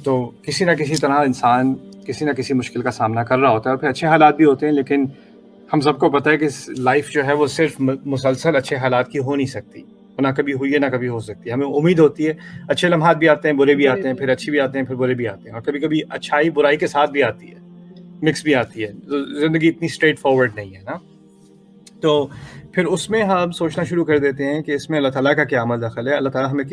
تو کسی نہ کسی طرح انسان کسی نہ کسی مشکل کا سامنا کر رہا ہوتا ہے، اور پھر اچھے حالات بھی ہوتے ہیں، لیکن ہم سب کو پتہ ہے کہ لائف جو ہے وہ صرف مسلسل اچھے حالات کی ہو نہیں سکتی، نہ کبھی ہوئی ہے نہ کبھی ہو سکتی ہے۔ ہمیں امید ہوتی ہے، اچھے لمحات بھی آتے ہیں، برے بھی آتے ہیں، پھر اچھی بھی آتے ہیں، پھر برے بھی آتے ہیں، اور کبھی کبھی اچھائی برائی کے ساتھ بھی آتی ہے، مکس بھی آتی ہے۔ زندگی اتنی اسٹریٹ فارورڈ نہیں ہے نا، تو پھر اس میں ہم سوچنا شروع کر دیتے ہیں کہ اس میں اللہ تعالیٰ کا کیا عمل دخل ہے، اللہ تعالیٰ ہمیں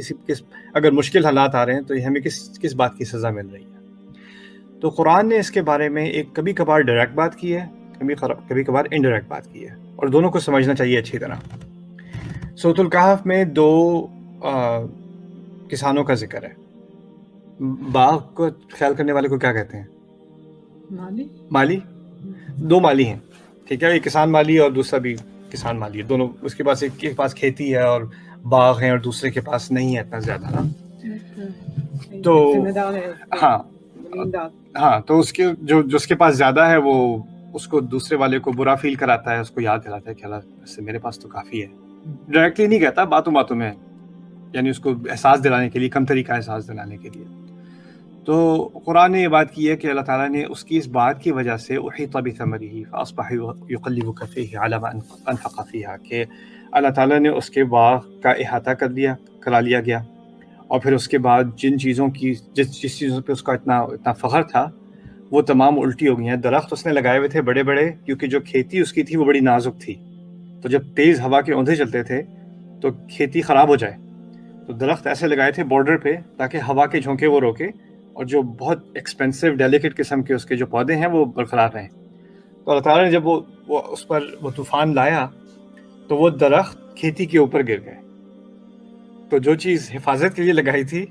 اگر مشکل حالات آ رہے ہیں تو یہ ہمیں کس بات کی سزا مل رہی ہے۔ تو قرآن نے اس کے بارے میں ایک کبھی کبھار ڈائریکٹ بات کی ہے، کبھی کبھار انڈائریکٹ بات کی ہے، اور دونوں کو سمجھنا چاہیے اچھی طرح۔ سورۃ الکہف میں دو کسانوں کا ذکر ہے۔ باغ کو خیال کرنے والے کو کیا کہتے ہیں؟ مالی۔ دو مالی ہیں، ٹھیک ہے، ایک کسان مالی اور دوسرا بھی کسان مالی ہے، دونوں اس کے پاس ایک کے پاس کھیتی ہے اور باغ ہیں، اور دوسرے کے پاس نہیں ہے اتنا زیادہ نا۔ تو ہاں تو اس کے جو اس کے پاس زیادہ ہے وہ اس کو دوسرے والے کو برا فیل کراتا ہے، اس کو یاد دلاتا ہے کہ اللہ سے میرے پاس تو کافی ہے۔ ڈائریکٹلی نہیں کہتا، باتوں باتوں میں، یعنی اس کو احساس دلانے کے لیے، کم طریقہ احساس دلانے کے لیے۔ تو قرآن نے یہ بات کی ہے کہ اللہ تعالیٰ نے اس کی اس بات کی وجہ سے احیط بثمرہ فاصبح یقلب کفیہ علی ما انفق فیہا، کہ اللہ تعالیٰ نے اس کے باغ کا احاطہ کرا لیا گیا، اور پھر اس کے بعد جس چیزوں پہ اس کا اتنا فخر تھا وہ تمام الٹی ہو گئی ہیں۔ درخت اس نے لگائے ہوئے تھے بڑے بڑے، کیونکہ جو کھیتی اس کی تھی وہ بڑی نازک تھی، تو جب تیز ہوا کے اوندھے چلتے تھے تو کھیتی خراب ہو جائے، تو درخت ایسے لگائے تھے بارڈر پہ تاکہ ہوا کے جھونکے وہ روکے، اور جو بہت ایکسپینسو ڈیلیکیٹ قسم کے اس کے جو پودے ہیں وہ برقرار رہیں۔ تو اللہ تعالیٰ نے جب وہ اس پر وہ طوفان لایا تو وہ درخت کھیتی کے اوپر گر گئے، تو جو چیز حفاظت کے لیے لگائی تھی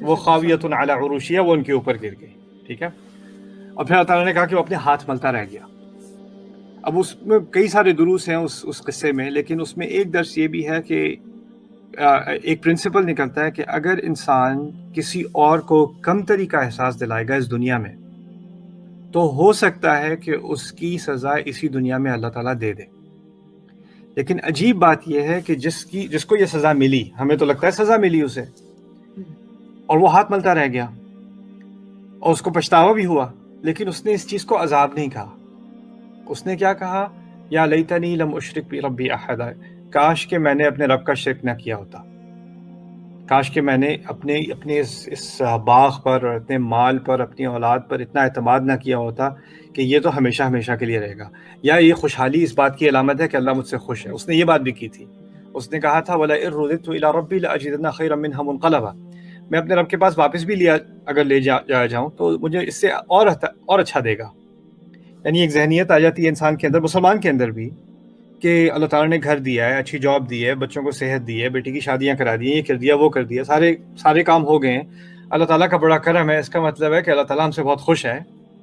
وہ خاویۃ علی عروشیہ، وہ ان کے اوپر گر گئی، ٹھیک ہے۔ اور پھر اللہ تعالیٰ نے کہا کہ وہ اپنے ہاتھ ملتا رہ گیا۔ اب اس میں کئی سارے دروس ہیں اس قصے میں، لیکن اس میں ایک درس یہ بھی ہے کہ ایک پرنسپل نکلتا ہے کہ اگر انسان کسی اور کو کم تری کا احساس دلائے گا اس دنیا میں، تو ہو سکتا ہے کہ اس کی سزا اسی دنیا میں اللہ تعالیٰ دے دے۔ لیکن عجیب بات یہ ہے کہ جس کو یہ سزا ملی، ہمیں تو لگتا ہے سزا ملی اسے، اور وہ ہاتھ ملتا رہ گیا اور اس کو پچھتاوا بھی ہوا، لیکن اس نے اس چیز کو عذاب نہیں کہا۔ اس نے کیا کہا؟ یا لیتنی لم اشرک بربی احدا، کاش کہ میں نے اپنے رب کا شرک نہ کیا ہوتا، کاش کہ میں نے اپنے اس باغ پر، اپنے مال پر، اپنی اولاد پر اتنا اعتماد نہ کیا ہوتا کہ یہ تو ہمیشہ ہمیشہ کے لیے رہے گا، یا یہ خوشحالی اس بات کی علامت ہے کہ اللہ مجھ سے خوش ہے۔ اس نے یہ بات بھی کی تھی، اس نے کہا تھا وَلَئِن رُدِدتُّ إِلَىٰ رَبِّي لَأَجِدَنَّ خَيْرًا مِنْهَا مُنْقَلَبًا، میں اپنے رب کے پاس واپس بھی اگر لے جاؤں تو مجھے اس سے اور اچھا دے گا۔ یعنی ایک ذہنیت آ جاتی ہے انسان کے اندر، مسلمان کے اندر بھی، کہ اللہ تعالیٰ نے گھر دیا ہے، اچھی جاب دی ہے، بچوں کو صحت دی ہے، بیٹی کی شادیاں کرا دی ہیں، یہ کر دیا وہ کر دیا، سارے کام ہو گئے ہیں، اللہ تعالیٰ کا بڑا کرم ہے۔ اس کا مطلب ہے کہ اللہ تعالیٰ ہم سے بہت خوش ہے،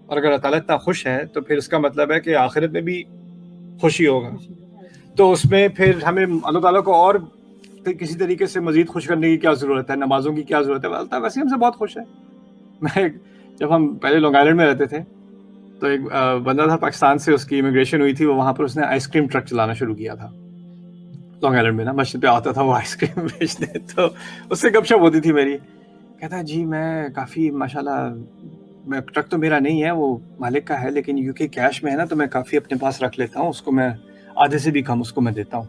اور اگر اللہ تعالیٰ اتنا خوش ہے تو پھر اس کا مطلب ہے کہ آخرت میں بھی خوشی ہوگا۔ تو اس میں پھر ہمیں اللہ تعالیٰ کو اور کسی طریقے سے مزید خوش کرنے کی کیا ضرورت ہے، نمازوں کی کیا ضرورت ہے؟ اللہ تعالیٰ ویسے ہم سے بہت خوش ہے۔ جب ہم پہلے لانگ آئیلینڈ میں رہتے تھے تو ایک بندہ تھا پاکستان سے، اس کی امیگریشن ہوئی تھی، وہ وہاں پر اس نے آئس کریم ٹرک چلانا شروع کیا تھا لانگ آئیلینڈ میں نا، مسجد پہ آتا تھا وہ آئس کریم بیچنے، تو اس سے گپ شپ ہوتی تھی میری، کہتا جی میں کافی ماشاءاللہ ٹرک تو میرا نہیں ہے، وہ مالک کا ہے، لیکن یو کے کیش میں ہے نا تو میں کافی اپنے پاس رکھ لیتا ہوں، اس کو میں آدھے سے بھی کم اس کو میں دیتا ہوں،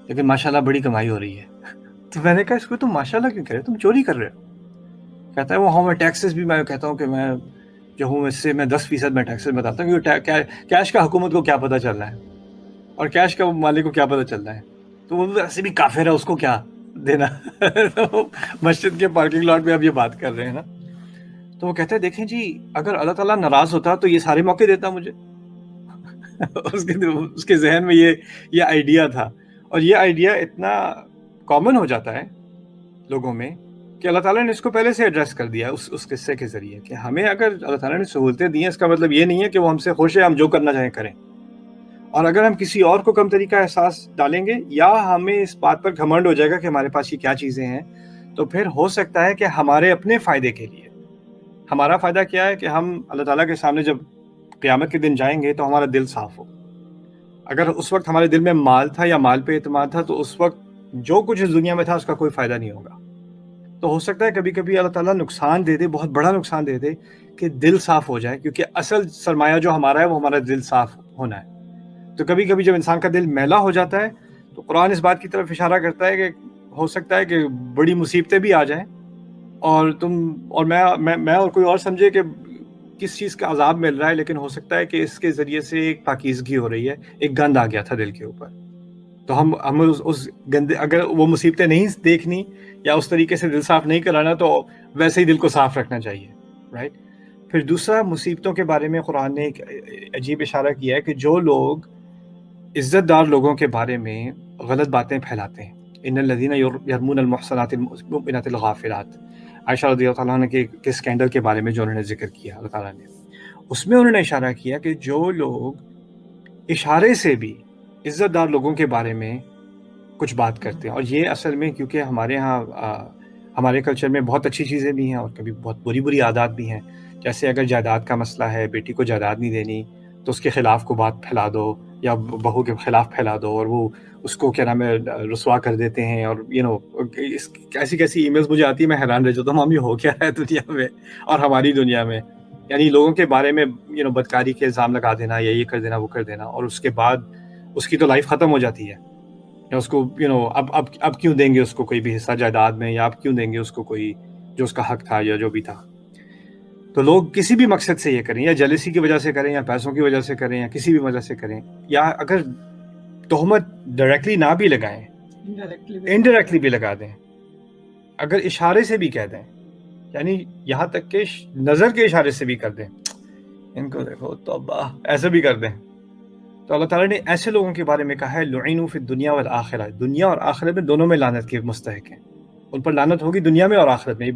لیکن ماشاءاللہ بڑی کمائی ہو رہی ہے۔ تو میں نے کہا اس کو تم ماشاءاللہ کیوں کہہ رہے ہو، تم چوری کر رہے ہو؟ کہتا ہے وہ ہاں میں ٹیکسز بھی میں کہتا ہوں کہ میں جو ہوں اس سے میں 10% میں ٹیکسز بتاتا ہوں، کیونکہ کیش کا حکومت کو کیا پتہ چل رہا ہے اور کیش کا مالک کو کیا پتہ چل رہا ہے، تو وہ ایسے بھی کافر ہے، اس کو کیا دینا۔ مسجد کے پارکنگ لاٹ میں اب یہ بات کر رہے ہیں نا، تو وہ کہتے ہیں دیکھیں جی اگر اللہ تعالیٰ ناراض ہوتا تو یہ سارے موقع دیتا مجھے۔ اس کے ذہن میں یہ آئیڈیا تھا، اور یہ آئیڈیا اتنا کامن ہو جاتا ہے لوگوں میں کہ اللہ تعالیٰ نے اس کو پہلے سے ایڈریس کر دیا اس قصے کے ذریعے کہ ہمیں اگر اللہ تعالیٰ نے سہولتیں دی ہیں، اس کا مطلب یہ نہیں ہے کہ وہ ہم سے خوش ہے، ہم جو کرنا چاہیں کریں، اور اگر ہم کسی اور کو کم طریقہ احساس ڈالیں گے یا ہمیں اس بات پر گھمنڈ ہو جائے گا کہ ہمارے پاس یہ کیا چیزیں ہیں، تو پھر ہو سکتا ہے کہ ہمارے اپنے فائدے کے لیے، ہمارا فائدہ کیا ہے کہ ہم اللہ تعالیٰ کے سامنے جب قیامت کے دن جائیں گے تو ہمارا دل صاف ہو۔ اگر اس وقت ہمارے دل میں مال تھا یا مال پہ اعتماد تھا تو اس وقت جو کچھ اس دنیا میں تھا اس کا کوئی فائدہ نہیں ہوگا۔ تو ہو سکتا ہے کبھی کبھی اللہ تعالیٰ نقصان دے دے، بہت بڑا نقصان دے دے کہ دل صاف ہو جائے، کیونکہ اصل سرمایہ جو ہمارا ہے وہ ہمارا دل صاف ہونا ہے۔ تو کبھی کبھی جب انسان کا دل میلا ہو جاتا ہے تو قرآن اس بات کی طرف اشارہ کرتا ہے کہ ہو سکتا ہے کہ بڑی مصیبتیں بھی آ جائیں اور میں اور کوئی اور سمجھے کہ کس چیز کا عذاب مل رہا ہے، لیکن ہو سکتا ہے کہ اس کے ذریعے سے ایک پاکیزگی ہو رہی ہے، ایک گند آ گیا تھا دل کے اوپر۔ تو ہم اس گندے، اگر وہ مصیبتیں نہیں دیکھنی یا اس طریقے سے دل صاف نہیں کرانا تو ویسے ہی دل کو صاف رکھنا چاہیے، رائٹ۔ پھر دوسرا، مصیبتوں کے بارے میں قرآن نے ایک عجیب اشارہ کیا ہے کہ جو لوگ عزت دار لوگوں کے بارے میں غلط باتیں پھیلاتے ہیں، ان الذین یرمون المحصنات المؤمنات الغافلات، عائشہ رضی اللہ عنہ کے اسکینڈل کے بارے میں جو انہوں نے ذکر کیا اللہ تعالیٰ نے، اس میں انہوں نے اشارہ کیا کہ جو لوگ اشارے سے بھی عزت دار لوگوں کے بارے میں کچھ بات کرتے ہیں، اور یہ اصل میں کیونکہ ہمارے ہاں ہمارے کلچر میں بہت اچھی چیزیں بھی ہیں اور کبھی بہت بری عادات بھی ہیں، جیسے اگر جائیداد کا مسئلہ ہے، بیٹی کو جائیداد نہیں دینی تو اس کے خلاف کو بات پھیلا دو یا بہو کے خلاف پھیلا دو، اور وہ اس کو کیا نام ہے رسوا کر دیتے ہیں، اور ایسی کیسی ای میلز مجھے آتی ہے، میں حیران رہ جاتا ہوں، یہ ہو کیا ہے دنیا میں اور ہماری دنیا میں، یعنی لوگوں کے بارے میں بدکاری کے الزام لگا دینا یا یہ کر دینا وہ کر دینا، اور اس کے بعد اس کی تو لائف ختم ہو جاتی ہے، یا اس کو اب کیوں دیں گے اس کو کوئی بھی حصہ جائیداد میں، یا اب کیوں دیں گے اس کو کوئی جو اس کا حق تھا یا جو بھی تھا۔ تو لوگ کسی بھی مقصد سے یہ کریں، یا جیلسی کی وجہ سے کریں، یا پیسوں کی وجہ سے کریں، یا کسی بھی وجہ سے کریں، یا اگر تہمت ڈائریکٹلی نہ بھی لگائیں، انڈائریکٹلی بھی لگا دیں، اگر اشارے سے بھی کہہ دیں، یعنی یہاں تک کہ نظر کے اشارے سے بھی کر دیں، ان کو دیکھو توبہ، ایسے بھی کر دیں، تو اللہ تعالیٰ نے ایسے لوگوں کے بارے میں کہا ہے لعنوا فی الدنیا والآخرہ، دنیا اور آخرت میں دونوں میں لعنت کے مستحق ہیں، ان پر لعنت ہوگی دنیا میں اور آخرت میں۔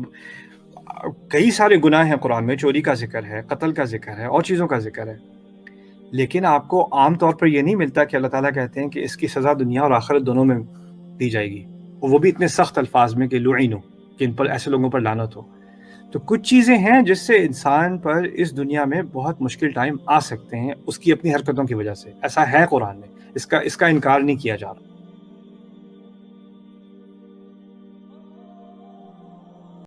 کئی سارے گناہ ہیں قرآن میں، چوری کا ذکر ہے، قتل کا ذکر ہے، اور چیزوں کا ذکر ہے، لیکن آپ کو عام طور پر یہ نہیں ملتا کہ اللہ تعالیٰ کہتے ہیں کہ اس کی سزا دنیا اور آخرت دونوں میں دی جائے گی، اور وہ بھی اتنے سخت الفاظ میں کہ لعنوا، کہ ان پر ایسے لوگوں پر لعنت ہو۔ تو کچھ چیزیں ہیں جس سے انسان پر اس دنیا میں بہت مشکل ٹائم آ سکتے ہیں، اس کی اپنی حرکتوں کی وجہ سے، ایسا ہے قرآن میں، اس کا انکار نہیں کیا جا رہا۔